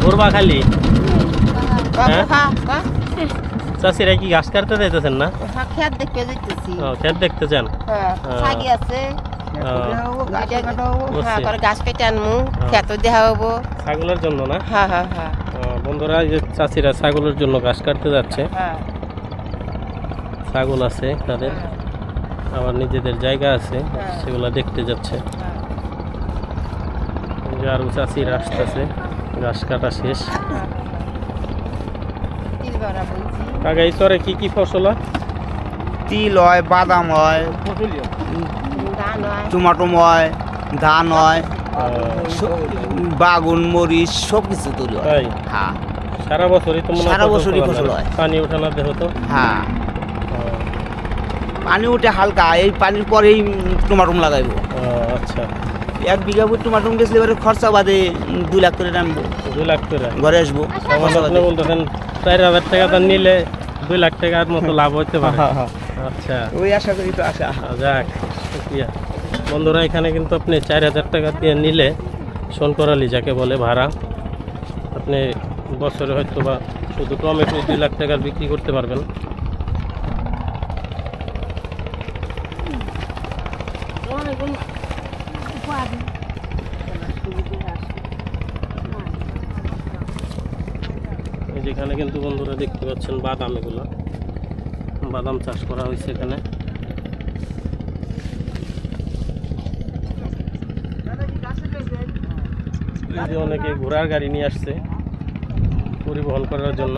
ঘুরবা খালি? চাষিরা কি ঘাস কাটতে যাইতেছেন না? খেত দেখতে যাইতেছি। খেত দেখতে চান? ছাগি আছে, ঘাস কেটে আনমু, খেত দেখা হবো ছাগলের জন্য না? হ্যাঁ হ্যাঁ হ্যাঁ। বন্ধুরা এই যে চাষিরা ছাগলের জন্য ঘাস কাটতে যাচ্ছে। ছাগল আছে তাদের, আবার নিজেদের জায়গা আছে, সেগুলা দেখতে যাচ্ছে। আরো চাষিরা আসতেছে, ঘাস কাটা শেষ। কাকা এই চরে কি কি ফসল হয়? তিল হয়, বাদাম হয়, টমাটো হয়, ধান হয়, বাগুন, মরিচ সব কিছু তৈরি হয়। হ্যাঁ, সারা বছরই তো সারা বছরই ফসল হয়। পানি ওঠে না দেহ তো? হ্যাঁ, পানি উঠে হালকা, এই পানির পরেই টমাটো লাগাইবো। আচ্ছা, 1 বিঘা টমাটো বেচলে এবারে খরচা বাদে 2 লাখ করে আনবো। 2 লাখ করে ঘরে আসবো। আপনি বলতেছেন 4000 টাকা দাম নিলে 2 লাখ টাকার মতো লাভ হইতে পারে। আচ্ছা, ওই আশা করি তো আশা। যাক, বন্ধুরা এখানে কিন্তু আপনি 4000 টাকা দিয়ে নিলে শোনকরালি যাকে বলে ভাড়া, আপনি বছরে হয়তো বা শুধু টমেটো 2 লাখ টাকার বিক্রি করতে পারবেন। যেখানে কিন্তু বন্ধুরা দেখতে পাচ্ছেন বাদাম, এগুলো বাদাম চাষ করা হয়েছে এখানে। অনেকে ঘোড়ার গাড়ি নিয়ে আসছে পরিবহন করার জন্য।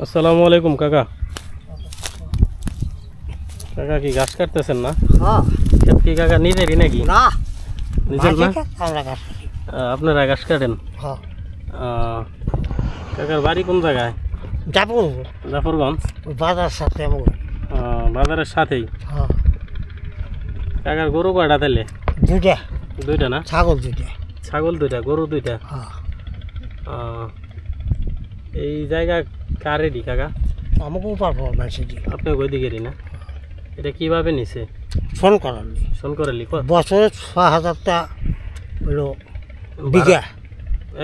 আসসালামু আলাইকুম কাকা। কাকা কি ঘাস কাটতেছেন না? ক্ষেত কি কাকা নিজেরই নাকি? না, নিজের না, আপনারা ঘাস কাটেন? কাকার বাড়ি কোন জায়গায়? জাফরগঞ্জ বাজার সাথে। বাজারের সাথেই। কাকার গরু কয়টা তাহলে? 2টা না? ছাগল 2টা। ছাগল 2টা, গরু 2টা। এই জায়গা কারেরই কাকা? আমাকেও পারবো মেসেজি। আপনি ওই দিকেরই না? এটা কিভাবে নিছে? শোনকরালি বছরে 6000 টাকা হলো বিঘা।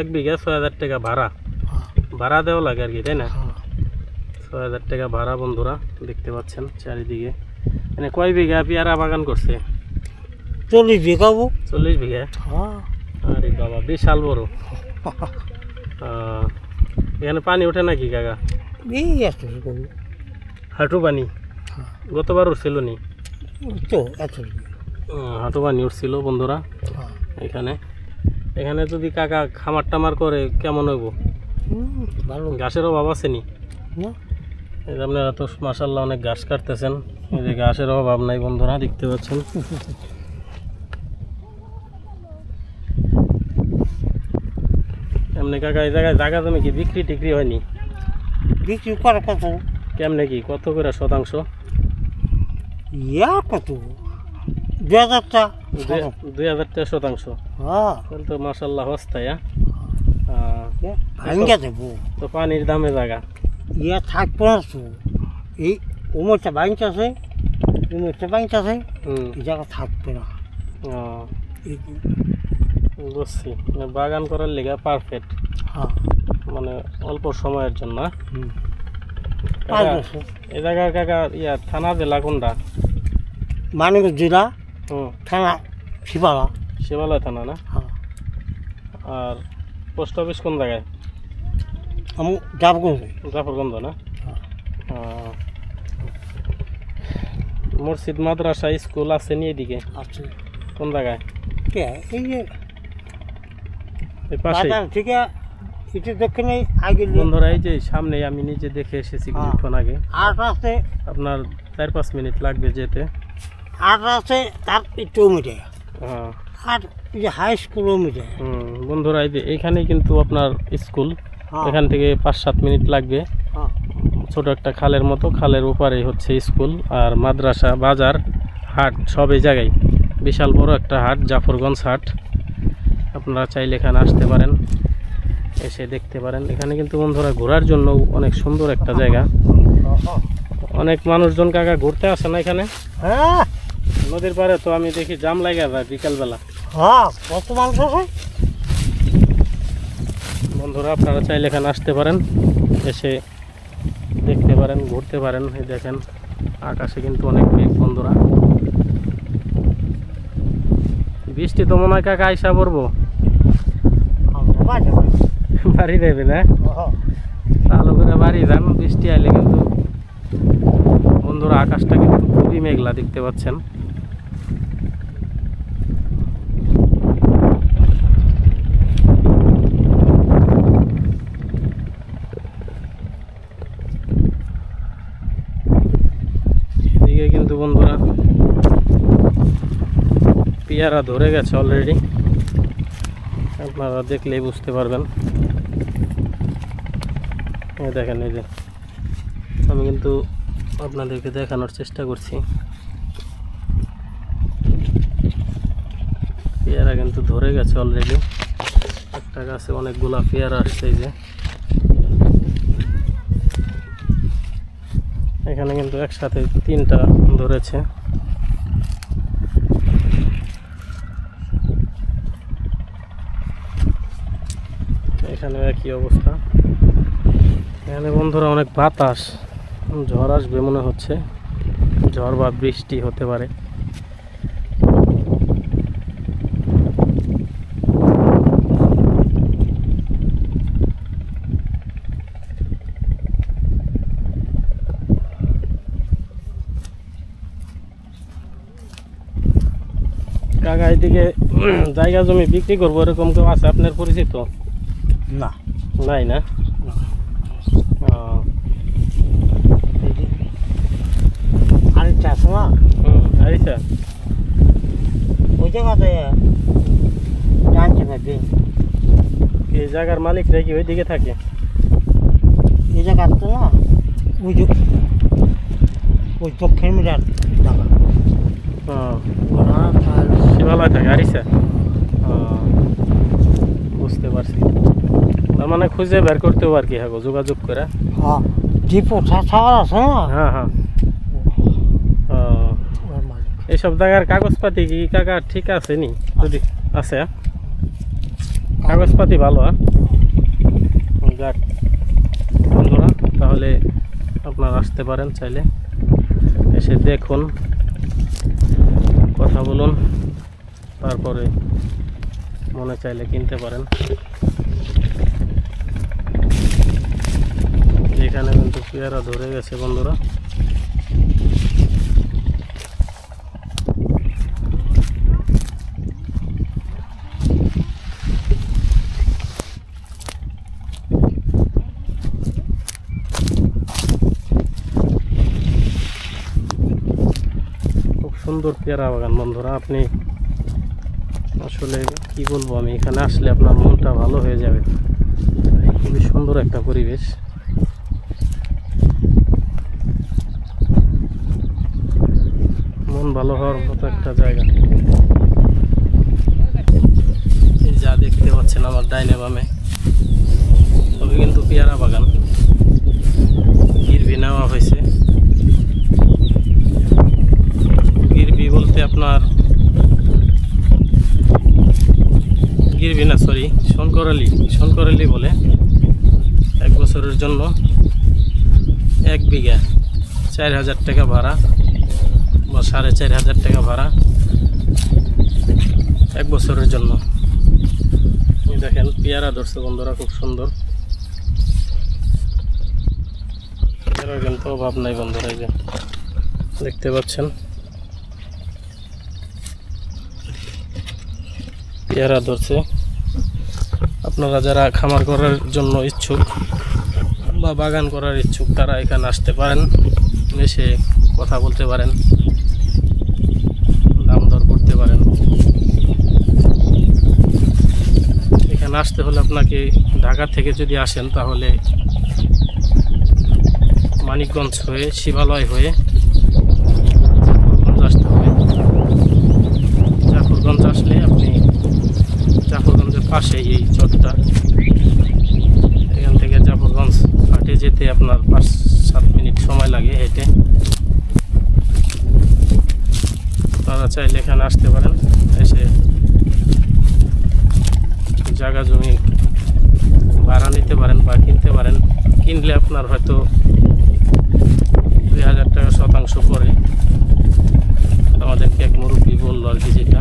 1 বিঘা 6000 টাকা ভাড়া। ভাড়া দেওয়া লাগে আর কি, তাই না? 6000 টাকা ভাড়া। বন্ধুরা দেখতে পাচ্ছেন চারিদিকে। মানে কয় বিঘা পেয়ারা বাগান করছে? 40 বিঘা। 40 বিঘা? আরে বাবা, বিশাল বড়। এখানে পানি ওঠে নাকি কাকা? হাঁটু পানি? গতবার উঠছিল নি? হাঁটু পানি উঠছিল বন্ধুরা এখানে। এখানে যদি কাকা খামার টামার করে কেমন হইব? ঘাসের অভাব আছে নি? আপনারা তো মাশাআল্লাহ অনেক ঘাস কাটতেছেন, এই যে ঘাসের অভাব নাই বন্ধুরা, দেখতে পাচ্ছেন। এমনি কাকা এই জায়গায় জায়গা জমি কি বিক্রি টিক্রি হয়নি? বিক্রি করে কত? কেমনে কি, কত করে শতাংশ? কত? 2000 টাকা। 2000 টাকা শতাংশ? তাহলে তো মাশাআল্লাহ হস্তায়। তো পানির দামে জায়গা থাকবো না তো। এই উমরটা বাইনতেছে, এই জায়গা থাকবে না। বুঝছি, বাগান করার লেগে পারফেক্ট, মানে অল্প সময়ের জন্য। এই জায়গার কাকা থানা জেলা কোনটা? মানিকগঞ্জ জেলা, থানা শিবালয় থানা না? আর পোস্ট অফিস কোন জায়গায়? জাফরগঞ্জ না? মসজিদ, মাদ্রাসা, স্কুল আছে নি এদিকে? কোন জায়গায়? এই পাশে থেকে দক্ষিণে আগে বন্ধুরা এই যে সামনে আমি নিজে দেখে এসেছি কিছুক্ষণ আগে, আট আছে আপনার 4-5 মিনিট লাগবে যেতে। আট আছে তার একটু মিটে হ্যাঁ আট যে হাই স্কুলও মিটে। বন্ধুরা এই যে এইখানেই কিন্তু আপনার স্কুল, হ্যাঁ। এখান থেকে 5-7 মিনিট লাগবে। হ্যাঁ ছোট একটা খালের মতো, খালের ওপারেই হচ্ছে স্কুল আর মাদ্রাসা, বাজার, হাট সব এই জায়গায়। বিশাল বড় একটা হাট, জাফরগঞ্জ হাট। আপনারা চাইলে এখানে আসতে পারেন, এসে দেখতে পারেন। এখানে কিন্তু বন্ধুরা ঘোরার জন্য অনেক সুন্দর একটা জায়গা। অনেক মানুষজন কাকা ঘুরতে আসে না এখানে হ্যাঁ নদীর পাড়ে, তো আমি দেখি জাম লাগে যায় বিকালবেলা। হ্যাঁ কত মানুষ আছে। বন্ধুরা আপনারা চাইলে এখানে আসতে পারেন, এসে দেখতে পারেন, ঘুরতে পারেন। এই দেখেন আকাশে কিন্তু অনেক মেঘ বন্ধুরা। বৃষ্টি তো মনে হয় কাকা আইসা পড়বো, বাড়ি দেবে না, চালু করে বাড়ি যান। বৃষ্টি আইলে কিন্তু বন্ধুরা আকাশটা কিন্তু খুবই মেঘলা দেখতে পাচ্ছেন। এদিকে কিন্তু বন্ধুরা পেয়ারা ধরে গেছে অলরেডি, আপনারা দেখলেই বুঝতে পারবেন। দেখেন এই যে আমি কিন্তু আপনাদেরকে দেখানোর চেষ্টা করছি, পেয়ারা কিন্তু ধরে গেছে অলরেডি। একটা গাছে অনেকগুলা পেয়ারা আসছে, এই যে এখানে কিন্তু একসাথে 3টা ধরেছে। এখানে একই অবস্থা। এখানে বন্ধুরা অনেক বাতাস, ঝড় আসবে মনে হচ্ছে, ঝড় বা বৃষ্টি হতে পারে। কাকা এদিকে জায়গা জমি বিক্রি করবো এরকম কেউ আছে আপনার পরিচিত? না নাই না? আরেকটা আছে না আচ্ছা, ওই জায়গাতে জানছে ভাবি এই জায়গার মালিকরা কি ওই দিকে থাকে? এই জায়গাতে না ওই দক্ষিণ মিটার জায়গা শিবালয় থাকে আরিসা। বুঝতে পারছি, তার মানে খুঁজে বের করতেও আর কি হ্যাঁ যোগাযোগ করে। হ্যাঁ দীপু ছাড় আছে না। হ্যাঁ হ্যাঁ এইসব জায়গার কাগজপাতি কি কাকা ঠিক আছে নি? যদি আছে কাগজপাতি ভালো, যাক বন্ধুরা তাহলে আপনারা আসতে পারেন, চাইলে এসে দেখুন, কথা বলুন, তারপরে মনে চাইলে কিনতে পারেন। এখানে কিন্তু পেয়ারা ধরে গেছে বন্ধুরা। সুন্দর পেয়ারা বাগান বন্ধুরা, আপনি আসলে কি বলবো, আমি এখানে আসলে আপনার মনটা ভালো হয়ে যাবে। খুবই সুন্দর একটা পরিবেশ। মন ভালো হওয়ার মতো একটা জায়গা। যা দেখতে পাচ্ছেন আমার ডাইনে বামে সবই কিন্তু পেয়ারা বাগান, গিরবি নেওয়া হয়েছে। গিরবি বলতে আপনার গিরবি না, সরি শঙ্করালি বলে। 1 বছরের জন্য 1 বিঘা 4000 টাকা ভাড়া বা 4500 টাকা ভাড়া 1 বছরের জন্য। দেখেন পেয়ারা ধরছে বন্ধুরা, খুব সুন্দর পেয়ারা, কিন্তু অভাব নাই বন্ধুরা। এই যে দেখতে পাচ্ছেন পেয়ারা ধরছে, আপনারা যারা খামার করার জন্য ইচ্ছুক বা বাগান করার ইচ্ছুক তারা এখানে আসতে পারেন, এসে কথা বলতে পারেন, দাম দর করতে পারেন। এখানে আসতে হলে আপনাকে ঢাকা থেকে যদি আসেন তাহলে মানিকগঞ্জ হয়ে শিবালয় হয়ে জাফরগঞ্জ আসতে হবে। জাফরগঞ্জ আসলে আপনি জাফরগঞ্জের পাশে এই চরটা, এখান থেকে জাফরগঞ্জ হাটে যেতে আপনার 5-7 মিনিট সময় লাগে হেঁটে। আপনারা চাইলে এখানে আসতে পারেন, এসে জায়গা জমি ভাড়া নিতে পারেন বা কিনতে পারেন। কিনলে আপনার হয়তো 2000 টাকা শতাংশ পড়ে, আমাদেরকে এক মুরব্বী বললো আর কি। যেটা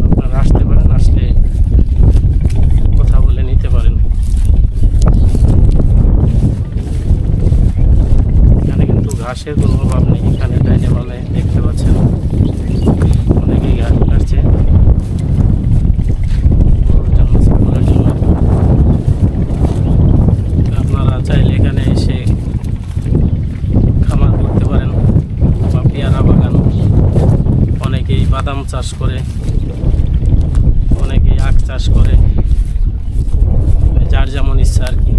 আপনারা আসতে পারেন, আসলে কথা বলে নিতে পারেন। এখানে কিন্তু ঘাসের কোনো অভাব নেই। এখানে ডাইনে বামে দেখতে পাচ্ছেন অনেকেই ঘাস কাটছে গরুর জন্য, ছাগলের জন্য। আপনারা চাইলে এখানে এসে খামার করতে পারেন বা পেয়ারা বাগান, অনেকেই বাদাম চাষ করে, অনেকেই আখ চাষ করে, যার যেমন ইচ্ছা আর কি।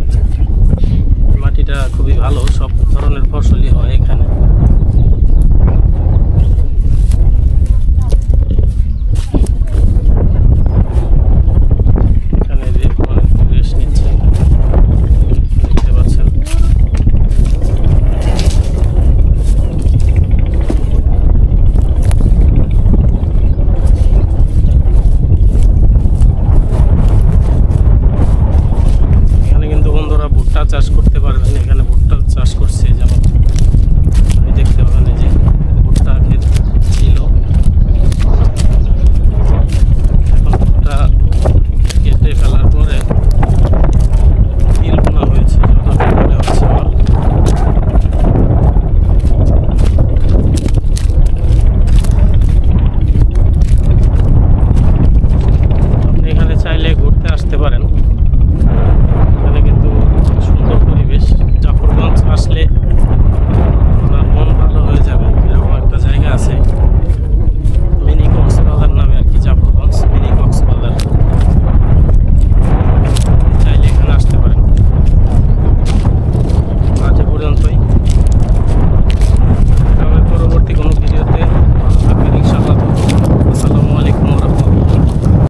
মাটিটা খুবই ভালো, সব ধরনের ফসলই হয় এখানে।